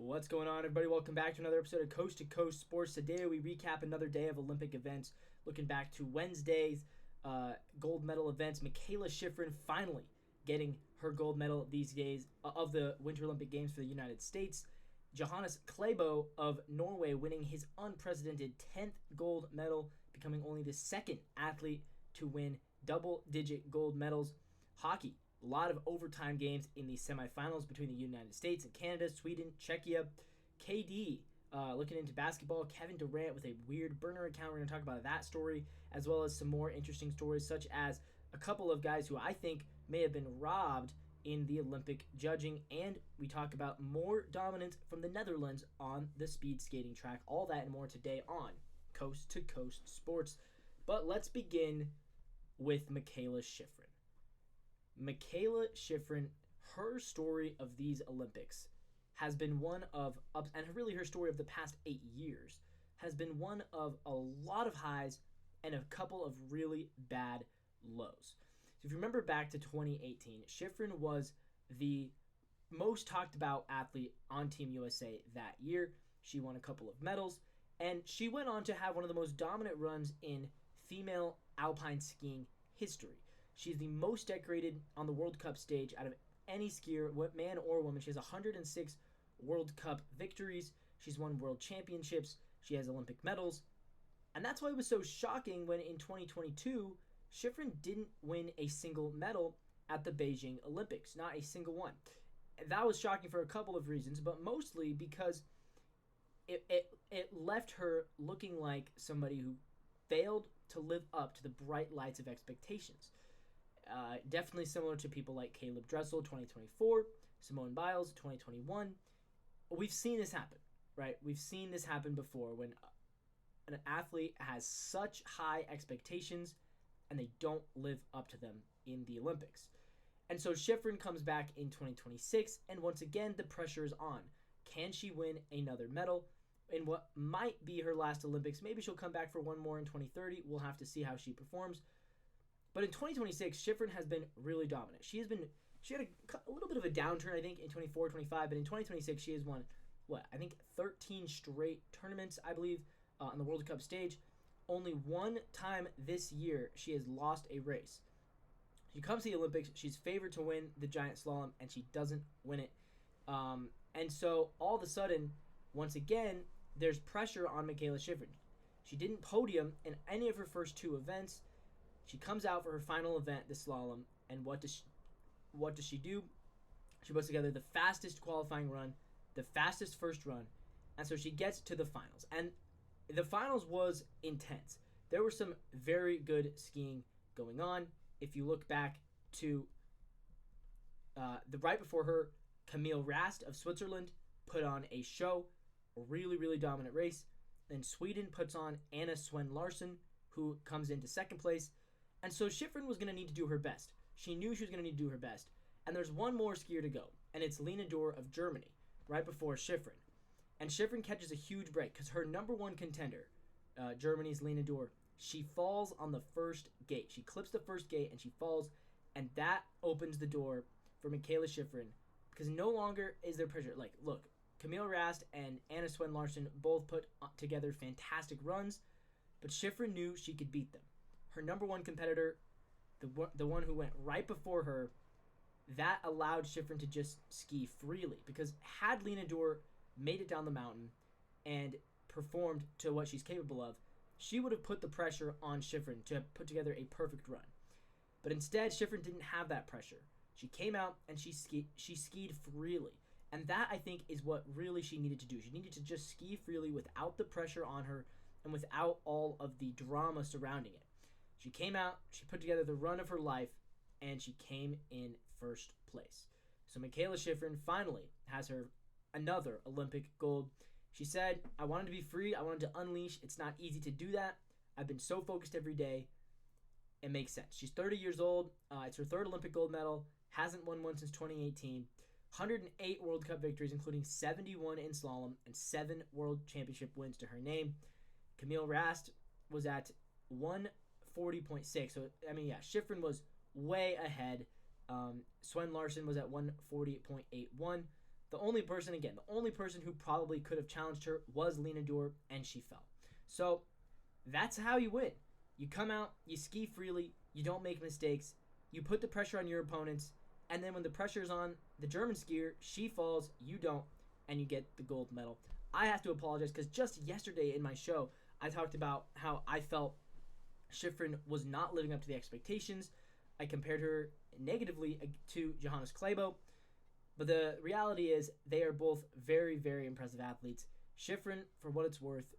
What's going on, everybody? Welcome back to another episode of Coast to Coast Sports. Today we recap another day of Olympic events, looking back to Wednesday's gold medal events. Mikaela Shiffrin finally getting her gold medal these days of the Winter Olympic Games for the United States. Johannes Klæbo of Norway winning his unprecedented 10th gold medal, becoming only the second athlete to win double-digit gold medals. Hockey. A lot of overtime games in the semifinals between the United States and Canada, Sweden, Czechia. KD, looking into basketball, Kevin Durant with a weird burner account. We're going to talk about that story, as well as some more interesting stories, such as a couple of guys who I think may have been robbed in the Olympic judging. And we talk about more dominance from the Netherlands on the speed skating track. All that and more today on Coast to Coast Sports. But let's begin with Mikaela Shiffrin. Mikaela Shiffrin, her story of these Olympics has been one of ups, and really her story of the past 8 years has been one of a lot of highs and a couple of really bad lows. So if you remember back to 2018, Shiffrin was the most talked about athlete on Team USA that year. She won a couple of medals, and she went on to have one of the most dominant runs in female alpine skiing history. She's the most decorated on the World Cup stage out of any skier, man or woman. She has 106 World Cup victories. She's won world championships. She has Olympic medals. And that's why it was so shocking when in 2022, Shiffrin didn't win a single medal at the Beijing Olympics. Not a single one. That was shocking for a couple of reasons, but mostly because it left her looking like somebody who failed to live up to the bright lights of expectations. Definitely similar to people like Caleb Dressel, 2024, Simone Biles, 2021. We've seen this happen, right? We've seen this happen before when an athlete has such high expectations and they don't live up to them in the Olympics. And so Shiffrin comes back in 2026, and once again, the pressure is on. Can she win another medal in what might be her last Olympics? Maybe she'll come back for one more in 2030. We'll have to see how she performs. But in 2026, Shiffrin has been really dominant. She had a little bit of a downturn, I think, in 24, 25, but in 2026, she has won, 13 straight tournaments, I believe, on the World Cup stage. Only one time this year she has lost a race. She comes to the Olympics, she's favored to win the giant slalom, and she doesn't win it. And so, all of a sudden, once again, there's pressure on Mikaela Shiffrin. She didn't podium in any of her first two events. She comes out for her final event, the slalom, and what does she do? She puts together the fastest qualifying run, the fastest first run, and so she gets to the finals. And the finals was intense. There was some very good skiing going on. If you look back to the right before her, Camille Rast of Switzerland put on a show, a really, really dominant race. Then Sweden puts on Anna Swen Larsson, who comes into second place. And so Shiffrin was going to need to do her best. She knew she was going to need to do her best. And there's one more skier to go, and it's Lena Dürr of Germany, right before Shiffrin. And Shiffrin catches a huge break because her number one contender, Germany's Lena Dürr, she falls on the first gate. She clips the first gate and she falls, and that opens the door for Mikaela Shiffrin because no longer is there pressure. Like, look, Camille Rast and Anna Swen Larsson both put together fantastic runs, but Shiffrin knew she could beat them. Her number one competitor, the one who went right before her, that allowed Shiffrin to just ski freely. Because had Lena Dürr made it down the mountain and performed to what she's capable of, she would have put the pressure on Shiffrin to put together a perfect run. But instead, Shiffrin didn't have that pressure. She came out and she skied freely. And that, I think, is what really she needed to do. She needed to just ski freely without the pressure on her and without all of the drama surrounding it. She came out, she put together the run of her life, and she came in first place. So Mikaela Shiffrin finally has her another Olympic gold. She said, I wanted to be free, I wanted to unleash. It's not easy to do that. I've been so focused every day. It makes sense. She's 30 years old. It's her third Olympic gold medal. Hasn't won one since 2018. 108 World Cup victories, including 71 in slalom and 7 World Championship wins to her name. Camille Rast was at 140.6. So, Shiffrin was way ahead. Swen Larsson was at 140.81. The only person who probably could have challenged her was Lena Dor, and she fell. So that's how you win. You come out, you ski freely, you don't make mistakes, you put the pressure on your opponents, and then when the pressure's on the German skier, she falls, you don't, and you get the gold medal. I have to apologize because just yesterday in my show, I talked about how I felt Shiffrin was not living up to the expectations. I compared her negatively to Johannes Klæbo, but the reality is they are both very, very impressive athletes. Shiffrin, for what it's worth,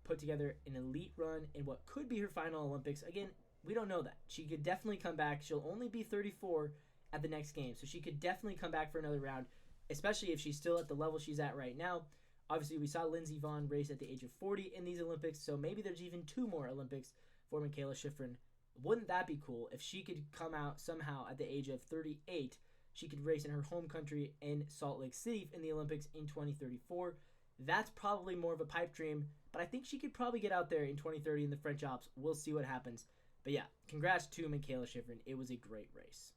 put together an elite run in what could be her final Olympics. Again, we don't know that. She could definitely come back. She'll only be 34 at the next game, so she could definitely come back for another round, especially if she's still at the level she's at right now. Obviously, we saw Lindsey Vonn race at the age of 40 in these Olympics, so maybe there's even 2 more Olympics for Mikaela Shiffrin. Wouldn't that be cool if she could come out somehow at the age of 38? She could race in her home country in Salt Lake City in the Olympics in 2034. That's probably more of a pipe dream, but I think she could probably get out there in 2030 in the French Alps. We'll see what happens. But yeah, congrats to Mikaela Shiffrin. It was a great race.